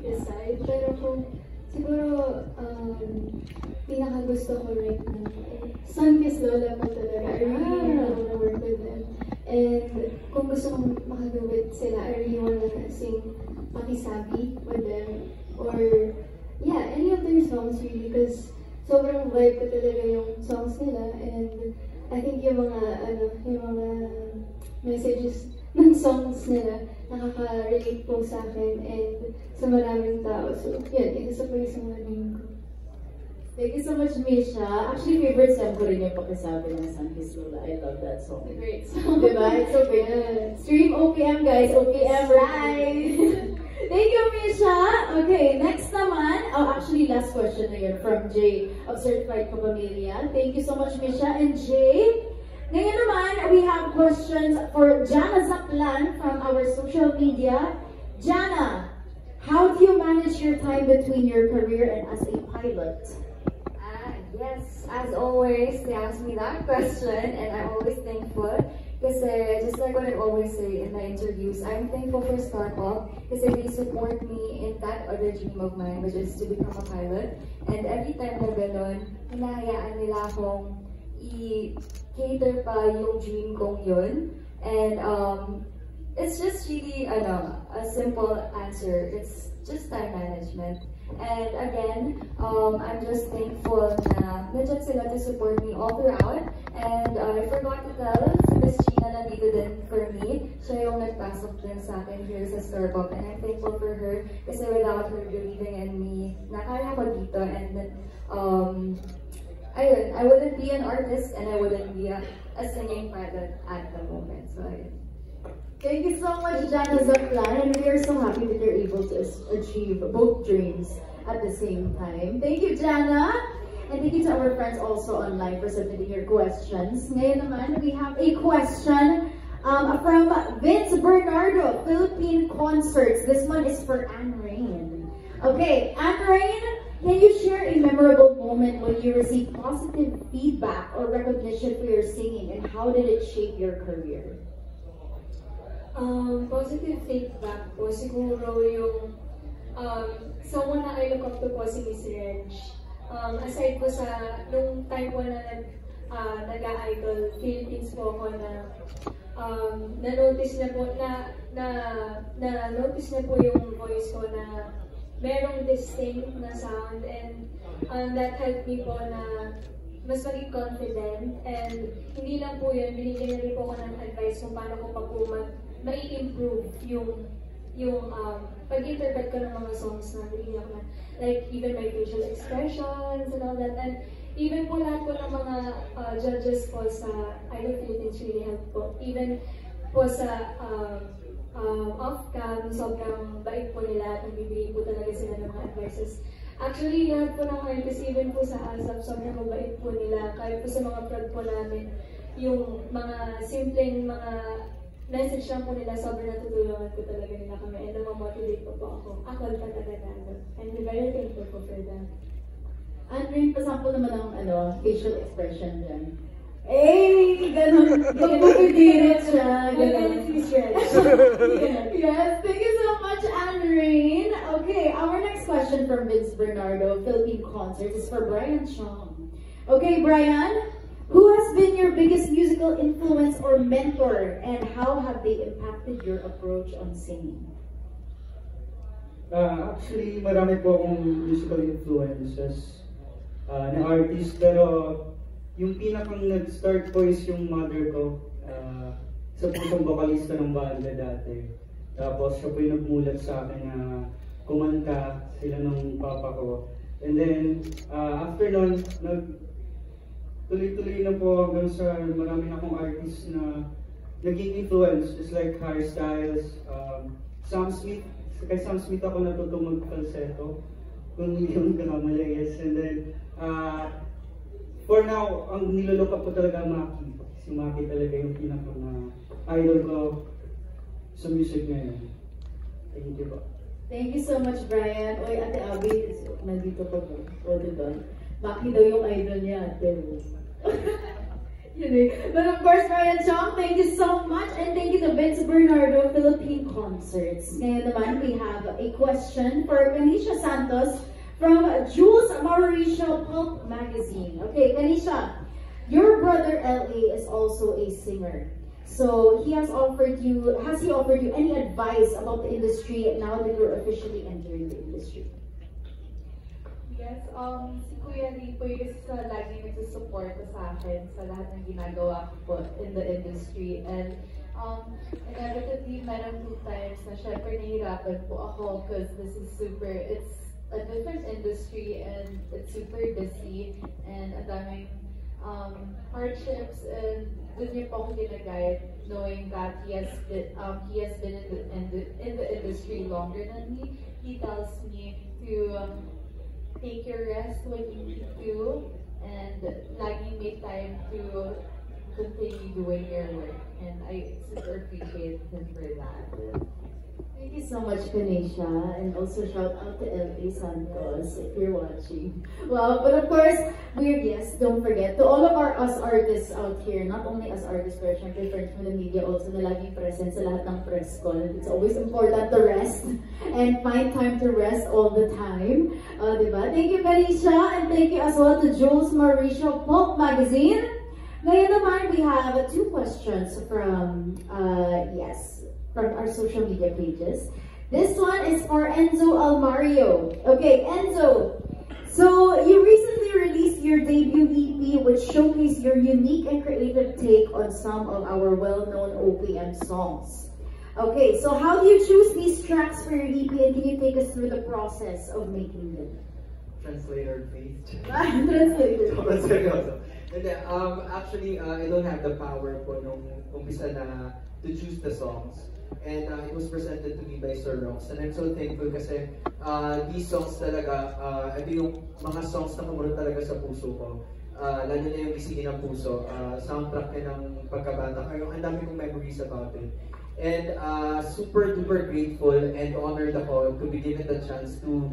decide. Pero kung siguro pinakagusto ko right now, Sun-Kissed Lola po talaga. I really want to work with them. And kung gusto kong makagawit sila, I really want to sing Pakisabi with them. Or, yeah, any of their songs really. Because sobrang vibe ko talaga yung songs nila. And I think yung mga messages ng songs nila nakaka-relate po sa akin and sa maraming tao. So, yun, isa po yung sa mga dream ko. Thank you so much, Misha. Actually, favorite song ko rin yung Pakisabi ng Sun-Kissed Lola. I love that song. It's a great song. Diba? It's so great. Yeah. Stream OPM, guys. OPM, right? Thank you, Misha. Okay, next naman. Oh, actually, last question na yun from Jay of Certified Kapamilya. Thank you so much, Misha. And Jay, ngayon naman, we have questions for Jana Zaplan from our social media. Jana, how do you manage your time between your career and as a pilot? Yes, as always, they ask me that question, and I'm always thankful. Because just like what I always say in my interviews, I'm thankful for Starbucks because they support me in that other dream of mine, which is to become a pilot. And every time na gano'n, hinahayaan nila akong i-cater pa yung dream kong yun. And it's just really a simple answer. It's just time management. And again, I'm just thankful na nandiyan sila to support me all throughout. And I forgot to tell si Miss Gina nandito din for me. Siya yung nagpasok din sa akin here sa Starbucks. And I'm thankful for her kasi without her believing in me, nakaya ko dito. And ayun, I wouldn't be an artist and I wouldn't be a singing pilot at the moment. So ayun. Thank you so much, Jana Zaplan, and we are so happy that you're able to achieve both dreams at the same time. Thank you, Jana, and thank you to our friends also online for submitting your questions. Ngayon naman, we have a question from Vince Bernardo, Philippine Concerts. This one is for Anne Rain. Okay, Anne Rain, can you share a memorable moment when you received positive feedback or recognition for your singing, and how did it shape your career? Positive feedback po, siguro yung someone na I look up to po si Miss Reg. Aside po sa nung time po na nag-idol Philippines po ako na na-notice na po na-notice na po yung voice ko na merong distinct na sound, and that helped me po na mas maging confident. And hindi lang po yun, binigyan na rin po ako ng advice kung paano ko pa po mai-improve yung pag-interpret ko ng mga songs na hindi ako na, like even my facial expressions and all that. And even po lahat po ng mga judges po sa Idol Philippines really helped po. Even po sa off-cam, sobrang bait po nila at nagbibigay po talaga sila ng mga advices. Actually, lahat po ng artists, even po sa ASAP, sobrang mabait po nila. Kahit po sa mga prod po namin, yung mga simpleng mga message lang po nila, sobrang natutulungan po talaga nila kami. And namamotivate po ako. Ako pa talaga. And we're very thankful po for that. Andrew, pasample naman ng facial expression dyan. Eh, ganun. Pagpapidirit siya. Ganun. Yes, thank you so much, Anne-Rain. Okay, our next question from Vince Bernardo, Philippine Concerts, is for Brian Chong. Okay, Brian, who has been your biggest musical influence or mentor, and how have they impacted your approach on singing? Actually, marami po akong musical influences na artist, pero yung pinakang nag-start po is yung mother ko. Isa po siyang vokalista ng banda dati. Tapos siya po yung nagmulat sa akin na kumanta sila ng papa ko. And then, after nun, tuloy-tuloy na po hanggang sa marami na akong artists na naging influence, just like Harry Styles, Sam Smith. Kay Sam Smith ako natutong mag-falsetto, kung hindi yung kakamali, yes. And then, for now, ang nilolook up ko talaga Maki. Si Maki talaga yung pinaka-idol ko sa music ngayon. Thank you po. Thank you so much, Brian. Oy, Ate Abby, nandito pa po. O, diba? Maki daw yung idol niya, Ate. But of course, Ryan Chong, thank you so much. And thank you to Vince Bernardo Philippine Concerts. Ngayon naman, we have a question for Kanisha Santos from Jules Mauricio Pulp Magazine. Okay, Kanisha, your brother LA is also a singer. So has he offered you any advice about the industry now that you're officially entering the industry? Yes, si Kuya Rico yung isa lagi nagsusupport sa akin sa lahat ng ginagawa ko po in the industry. And inevitably, meron 2 times na syempre nahihirapan po ako because it's a different industry and it's super busy and ang daming hardships, and dun niya po ako ginaguide knowing that he has been in the industry longer than me. He tells me to take your rest when you need to, and laging make time to continue doing your work. And I super appreciate him for that. Thank you so much, Kanisha, and also shout out to LA Santos if you're watching. Well, but of course, don't forget, to all of us artists out here, not only as artists, but syempre friends from the media also na laging present sa lahat ng press call. It's always important to rest and find time to rest all the time. Diba? Thank you, Kanisha, and thank you as well to Jules Mauricio Pulp Magazine. Ngayon naman, we have 2 questions from our social media pages. This one is for Enzo Almario. Okay, Enzo. So, you recently released your debut EP, which showcased your unique and creative take on some of our well-known OPM songs. Okay, so how do you choose these tracks for your EP, and can you take us through the process of making them? Translator, please. Translator. Actually, I don't have the power po nung umpisa na to choose the songs. And it was presented to me by Sir Rox. And I'm so thankful kasi these songs talaga, ito yung mga songs na kumunod talaga sa puso ko. Lalo na yung Bisigi ng Puso. Soundtrack niya ng pagkabata. Kaya ang dami kong memories about it. And super duper grateful and honored ako to be given the chance to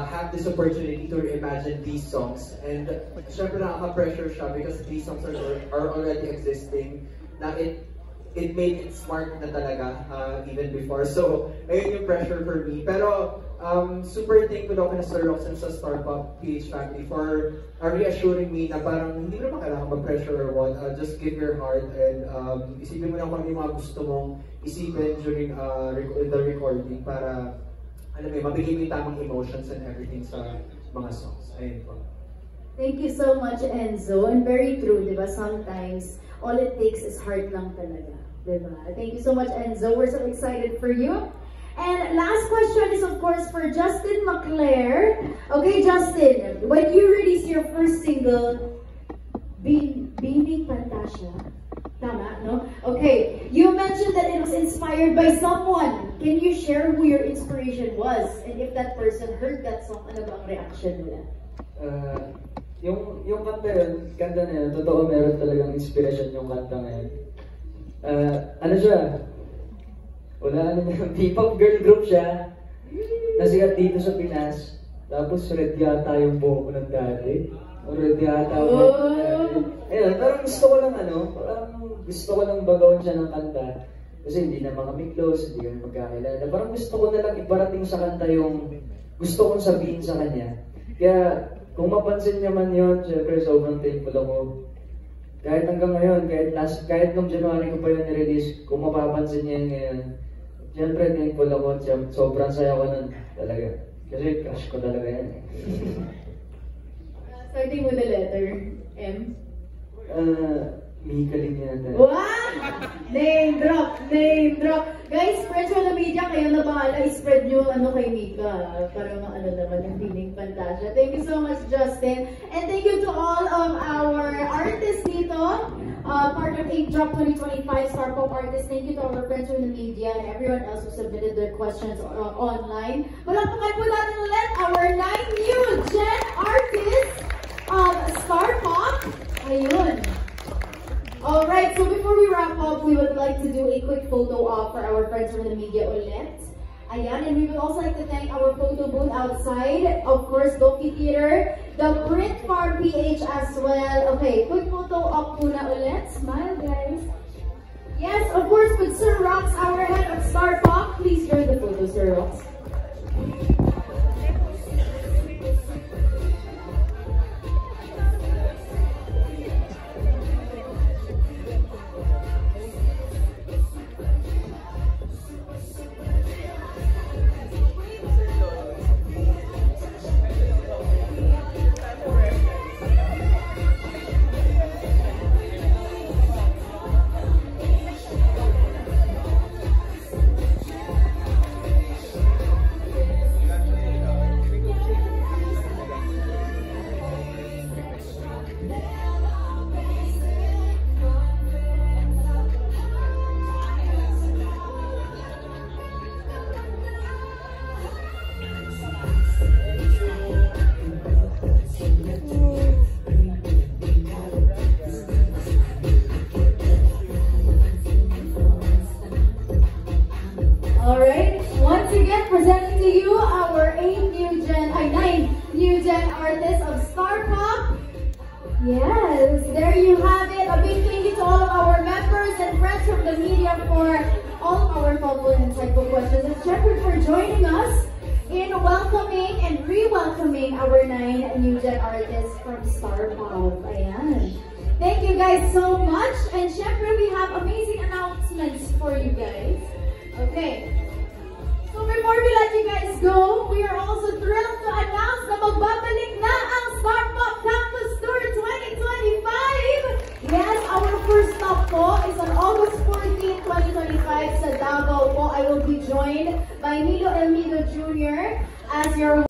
have this opportunity to imagine these songs. And syempre nakaka-pressure siya because these songs are already existing. Na it made it smart na talaga even before. So, ayun yung pressure for me. Pero, super thankful ako na Sir Rox and sa Star Pop PH Family for reassuring me na parang hindi naman kailangan mag-pressure or what. Just give your heart and isipin mo lang kung ano yung mga gusto mong isipin during the recording para mabigay mo yung tamang emotions and everything sa mga songs. Ayun po. Thank you so much, Enzo. And very true, diba? Sometimes, all it takes is heart lang talaga. Diba? Thank you so much, Enzo. We're so excited for you. And last question is, of course, for Justin McClare. Okay, Justin, when you released your first single, Being Fantasia, tama, no? Okay, you mentioned that it was inspired by someone. Can you share who your inspiration was? And if that person heard that song, ano ba ang reaction nila? Yung kanta na yun, totoo meron talagang inspiration yung kanta na yun. Ano siya? P-pop girl group siya. Nasikat dito sa Pinas. Tapos red yata yung buhok ko ng dati. Red yata yung buhok ko ng dati. Ayun, parang gusto ko lang bagawan siya ng kanta. Kasi hindi na mga close, hindi kami magkakilala. Parang gusto ko na lang iparating sa kanta yung gusto kong sabihin sa kanya. Kaya, kung mapansin niya man yun, syempre sobrang thankful ako. Kahit hanggang ngayon, kahit nung January ko pa yun nirelease, kung mapapansin niya yun ngayon, syempre thankful ako. Sobrang saya ko nun talaga. Kasi crush ko talaga yan. Starting with the letter M. Mika Lim yata. Wow! Name drop! Guys, friends from the media, kayo na bahala. I-spread nyo kay Mika. Para maano naman yung Being Fantasia. Thank you so much, Justin. And thank you to all of our artists dito. Part of 8 Drop 2025 Star Pop Artists. Thank you to our friends from the media and everyone else who submitted their questions online. Palakpakan po natin ulit our 9 new Gen artists of Star Pop. Ayun. Alright, so before we wrap up, we would like to do a quick photo op for our friends from the media ulit. Ayan, and we would also like to thank our photo booth outside. Of course, Doki Theater, the Brit Farm PH as well. Okay, quick photo up muna ulit. Smile, guys. Yes, of course, with Sir Rox, our head of Star Pop. Please join the photo, Sir Rox. Alright, once again presenting to you our 9 new gen artists of Star Pop. Yes, there you have it. A big thank you to all of our members and friends from the media for all of our thoughtful and insightful questions. And Shepard for joining us in welcoming and re-welcoming our 9 new gen artists from Star Pop. Ayan. Thank you guys so much. And Shepard, we have amazing announcements for you guys. Okay. So before we let you guys go, we are also thrilled to announce na magbabalik na ang Star Pop Campus Tour 2025! Yes, our first stop po is on August 14, 2025 sa Davao po. I will be joined by Milo Elmido Jr. as your